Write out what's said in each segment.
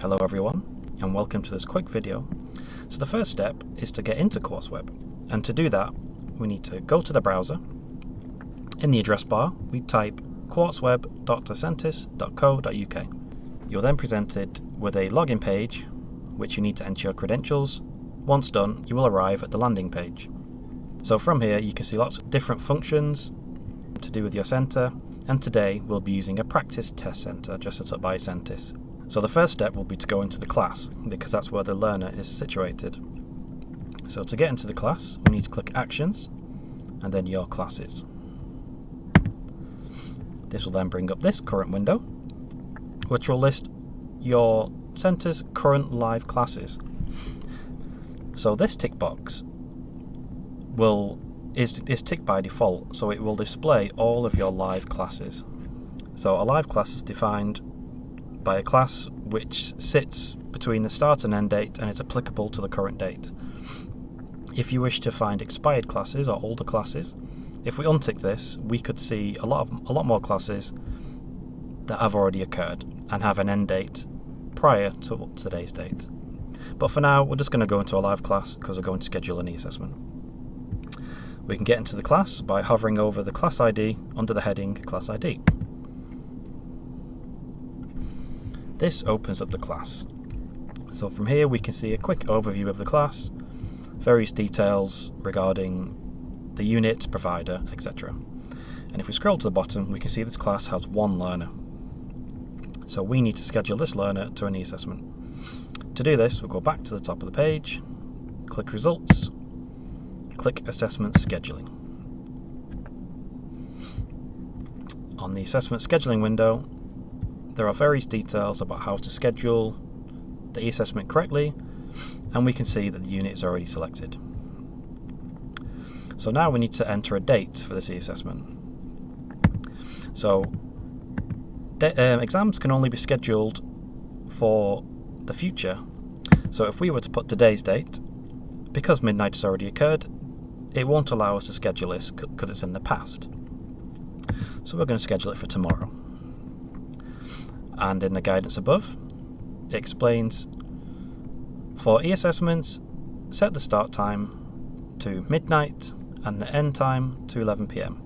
Hello everyone, and welcome to this quick video. So the first step is to get into QuartzWeb, and to do that we need to go to the browser. In the address bar we type quartzweb.ascentis.co.uk. You're then presented with a login page which you need to enter your credentials. Once done, you will arrive at the landing page. So from here you can see lots of different functions to do with your center, and today we'll be using a practice test center just set up by Ascentis. So the first step will be to go into the class, because that's where the learner is situated. So to get into the class, we need to click Actions, and then Your Classes. This will then bring up this current window, which will list your center's current live classes. So this tick box is ticked by default, so it will display all of your live classes. So a live class is defined by a class which sits between the start and end date and is applicable to the current date. If you wish to find expired classes or older classes, if we untick this, we could see a lot more classes that have already occurred and have an end date prior to today's date. But for now, we're just going to go into a live class because we're going to schedule an e-assessment. We can get into the class by hovering over the class ID under the heading Class ID. This opens up the class. So from here we can see a quick overview of the class, various details regarding the unit, provider, etc. And if we scroll to the bottom, we can see this class has one learner. So we need to schedule this learner to an e-assessment. To do this, we'll go back to the top of the page, click Results, click Assessment Scheduling. On the Assessment Scheduling window, there are various details about how to schedule the e-assessment correctly, and we can see that the unit is already selected. So now we need to enter a date for this e-assessment. So exams can only be scheduled for the future. So if we were to put today's date, because midnight has already occurred, it won't allow us to schedule this because it's in the past. So we're going to schedule it for tomorrow. And in the guidance above, it explains for e-assessments, set the start time to midnight and the end time to 11 PM.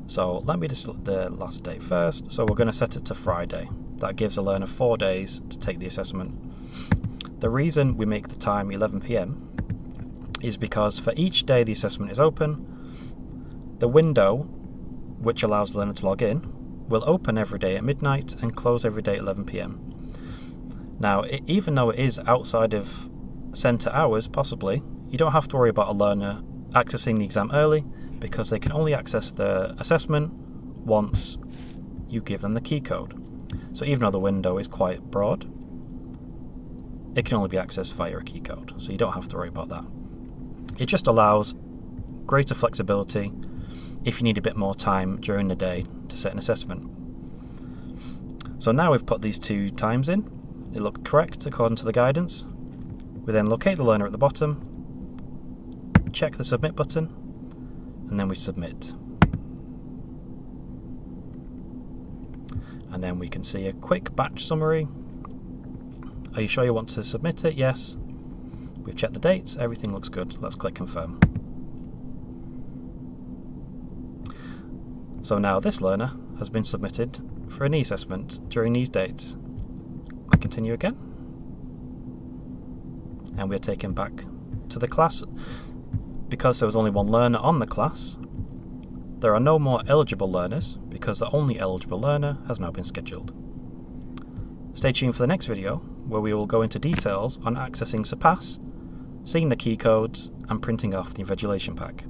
So let me just select the last date first. So we're going to set it to Friday. That gives the learner 4 days to take the assessment. The reason we make the time 11 PM is because for each day the assessment is open, the window which allows the learner to log in will open every day at midnight and close every day at 11 PM. Now, even though it is outside of centre hours, possibly, you don't have to worry about a learner accessing the exam early, because they can only access the assessment once you give them the key code. So even though the window is quite broad, it can only be accessed via a key code, so you don't have to worry about that. It just allows greater flexibility if you need a bit more time during the day to set an assessment. So now we've put these two times in, it looked correct according to the guidance. We then locate the learner at the bottom, check the submit button, and then we submit. And then we can see a quick batch summary. Are you sure you want to submit it? Yes. We've checked the dates, everything looks good. Let's click confirm. So now this learner has been submitted for an e-assessment during these dates. Click continue again. And we're taken back to the class. Because there was only one learner on the class, there are no more eligible learners because the only eligible learner has now been scheduled. Stay tuned for the next video where we will go into details on accessing Surpass, seeing the key codes and printing off the invigilation pack.